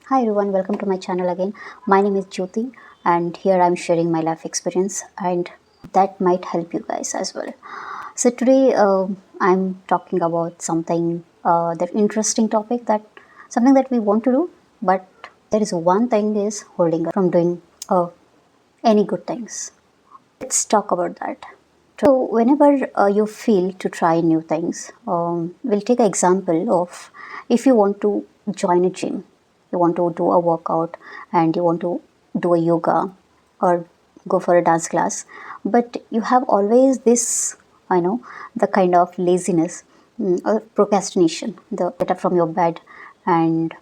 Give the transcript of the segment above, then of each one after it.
Hi everyone, welcome to my channel again. My name is Jyoti and here I'm sharing my life experience and that might help you guys as well. So today I'm talking about something that interesting topic, that something that we want to do, but there is one thing is holding us from doing any good things. Let's talk about that. So whenever you feel to try new things, we'll take an example of if you want to join a gym, you want to do a workout and you want to do a yoga or go for a dance class, but you have always this, the kind of laziness or procrastination, the get up from your bed and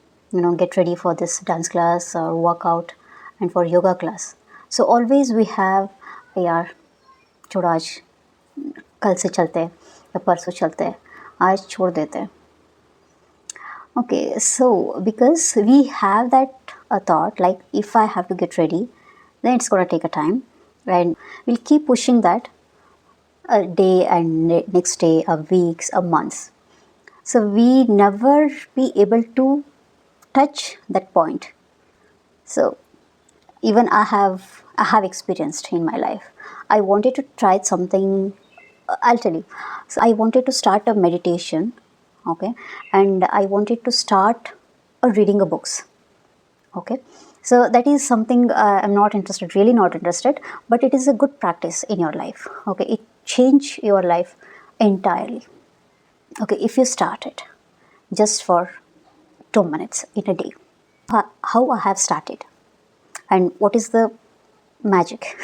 get ready for this dance class or workout and for yoga class. So always we have, यार छोड़ो आज, कल से चलते हैं या परसों चलते हैं, आज छोड़ देते हैं. Okay, so because we have that thought, like if I have to get ready, then it's gonna take a time, and we'll keep pushing that a day and next day, a weeks, a months. So we never be able to touch that point. So even I have experienced in my life. I wanted to try something. I'll tell you. So I wanted to start a meditation, okay, and I wanted to start reading a books, okay. So that is something I'm not interested, really not interested, but it is a good practice in your life, okay. It change your life entirely, okay, if you start it just for 2 minutes in a day. How I have started and what is the magic.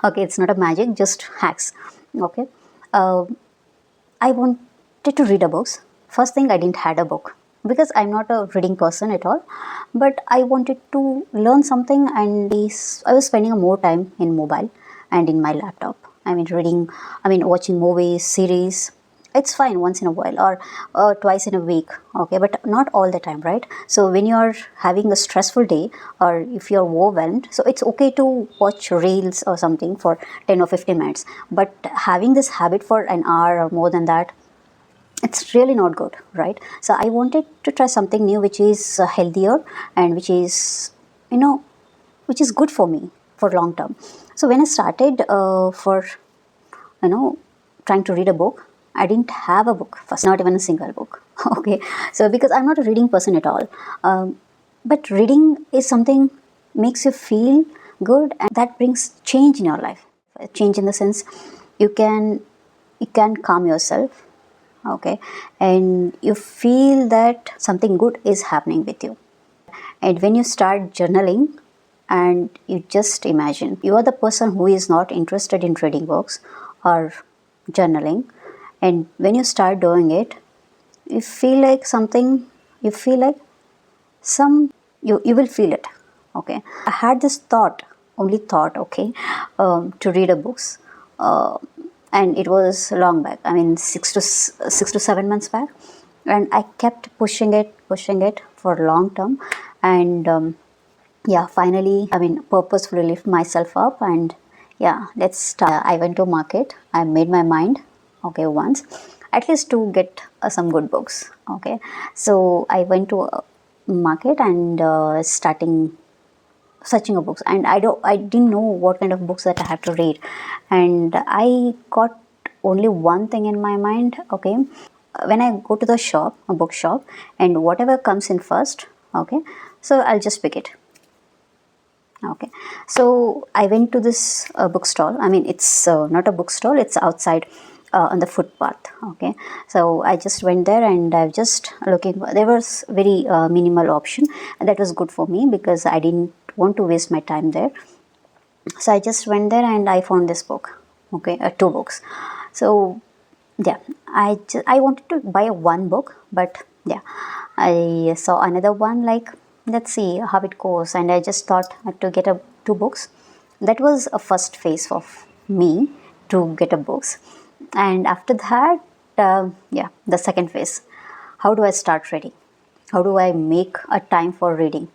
Okay, it's not a magic, just hacks, okay. uh, I wanted to read a books. First thing, I didn't had a book because I'm not a reading person at all, but I wanted to learn something, and I was spending more time in mobile and in my laptop. I mean reading, I mean watching movies, series. It's fine once in a while or twice in a week, okay, but not all the time, right? So when you're having a stressful day or if you're overwhelmed, so it's okay to watch reels or something for 10 or 15 minutes, but having this habit for an hour or more than that, it's really not good, right? So I wanted to try something new which is healthier and which is, you know which is good for me for long term. So when I started for you know trying to read a book, I didn't have a book first, not even a single book. Okay, so because I'm not a reading person at all, but reading is something makes you feel good and that brings change in your life. Change in the sense, you can calm yourself, okay, and you feel that something good is happening with you. And when you start journaling and you just imagine you are the person who is not interested in reading books or journaling, and when you start doing it, you feel like something, you feel like some, you will feel it, okay. I had this thought, only thought, okay, to read a books, and it was long back, I mean 6 to 7 months back, and I kept pushing it for long term, and yeah, finally, I mean purposefully lift myself up, and yeah, let's start. I went to market, I made my mind, okay, once at least to get some good books, okay. So I went to market and starting searching of books, and I didn't know what kind of books that I have to read, and I got only one thing in my mind, okay. When I go to the shop, a book shop, and whatever comes in first, okay, so I'll just pick it, okay. So I went to this bookstall, I mean it's not a bookstall, it's outside on the footpath, okay. So I just went there and I was just looking, there was very minimal option, and that was good for me because I didn't want to waste my time there. So I just went there and I found this book, okay, two books. So yeah, I wanted to buy one book, but yeah, I saw another one, like let's see how it goes, and I just thought to get a two books. That was a first phase of me to get a books, and after that, yeah, the second phase, how do I start reading, how do I make a time for reading.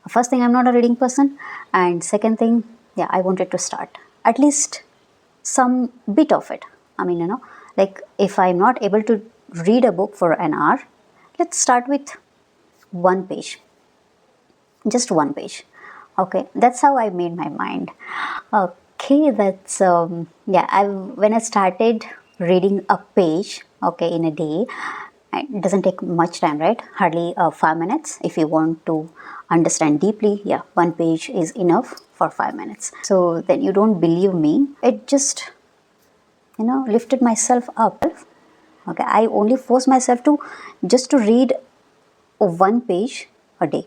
First thing, I'm not a reading person, and second thing, yeah, I wanted to start at least some bit of it. I mean, like if I'm not able to read a book for an hour, let's start with one page, just one page. Okay, that's how I made my mind. Okay, that's yeah. When I started reading a page, okay, in a day, it doesn't take much time, right? Hardly 5 minutes. If you want to understand deeply, yeah, one page is enough for 5 minutes. So then you don't believe me. It just lifted myself up. Okay, I only force myself to just to read one page a day,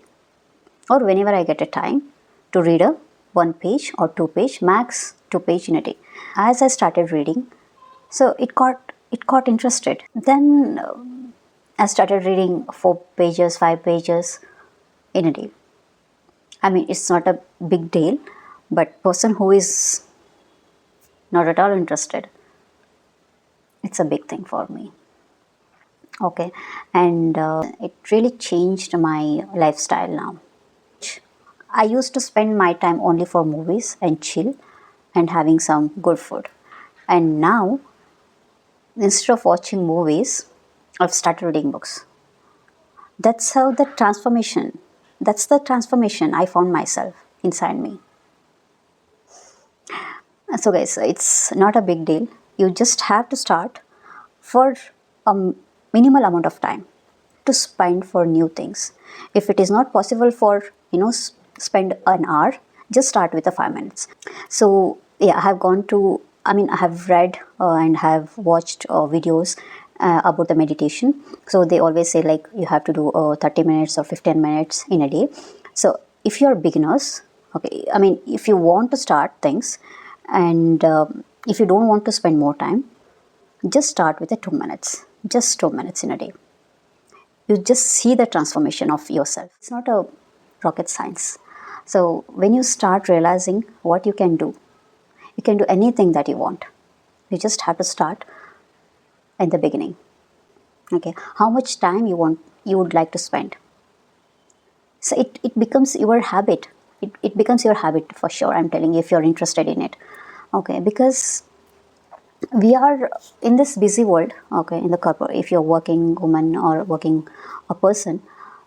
or whenever I get a time to read a one page or two page, max two page in a day. As I started reading, so it got interested. Then I started reading 4 pages, 5 pages in a day. I mean, it's not a big deal, but person who is not at all interested, it's a big thing for me. Okay, and it really changed my lifestyle now. I used to spend my time only for movies and chill and having some good food. And now, instead of watching movies, I've started reading books. That's how that's the transformation I found myself inside me. So, guys, it's not a big deal. You just have to start for a minimal amount of time to spend for new things. If it is not possible for spend an hour, just start with the 5 minutes. So yeah, I have gone to, I mean, I have read and have watched videos about the meditation. So they always say like you have to do 30 minutes or 15 minutes in a day. So if you're beginners, okay, I mean, if you want to start things and if you don't want to spend more time, just start with the 2 minutes, just 2 minutes in a day. You just see the transformation of yourself. It's not a rocket science. So when you start realizing what you can do anything that you want. You just have to start at the beginning. Okay, how much time you would like to spend. So it becomes your habit. It becomes your habit for sure. I'm telling you, if you're interested in it. Okay, because we are in this busy world, okay, in the corporate, if you're working woman or working a person,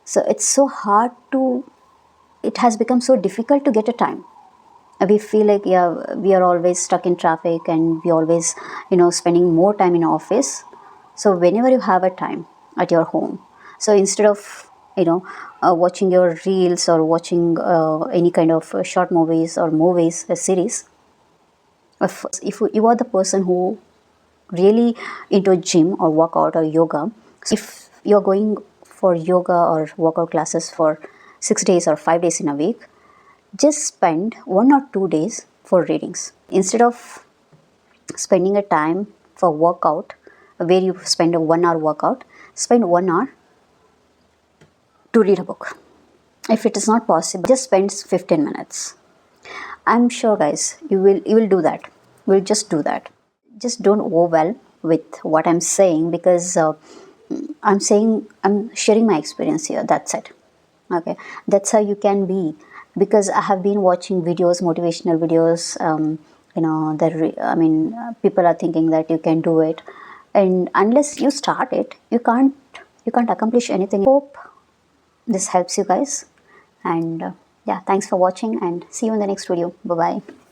so it's so hard to, it has become so difficult to get a time. We feel like, yeah, we are always stuck in traffic and we always spending more time in office. So whenever you have a time at your home, so instead of watching your reels or watching any kind of short movies or movies series, if you are the person who really into a gym or workout or yoga, so if you're going for yoga or workout classes for 6 days or 5 days in a week, just spend 1 or 2 days for readings. Instead of spending a time for workout where you spend a 1 hour workout, spend 1 hour to read a book. If it is not possible, just spend 15 minutes. I'm sure, guys, you will do that. We'll just do that. Just don't overwhelm with what I'm saying, because I'm sharing my experience here. That's it. Okay, that's how you can be. Because I have been watching videos, motivational videos. People are thinking that you can do it, and unless you start it, you can't accomplish anything. Hope this helps you guys, and yeah, thanks for watching, and see you in the next video. Bye bye.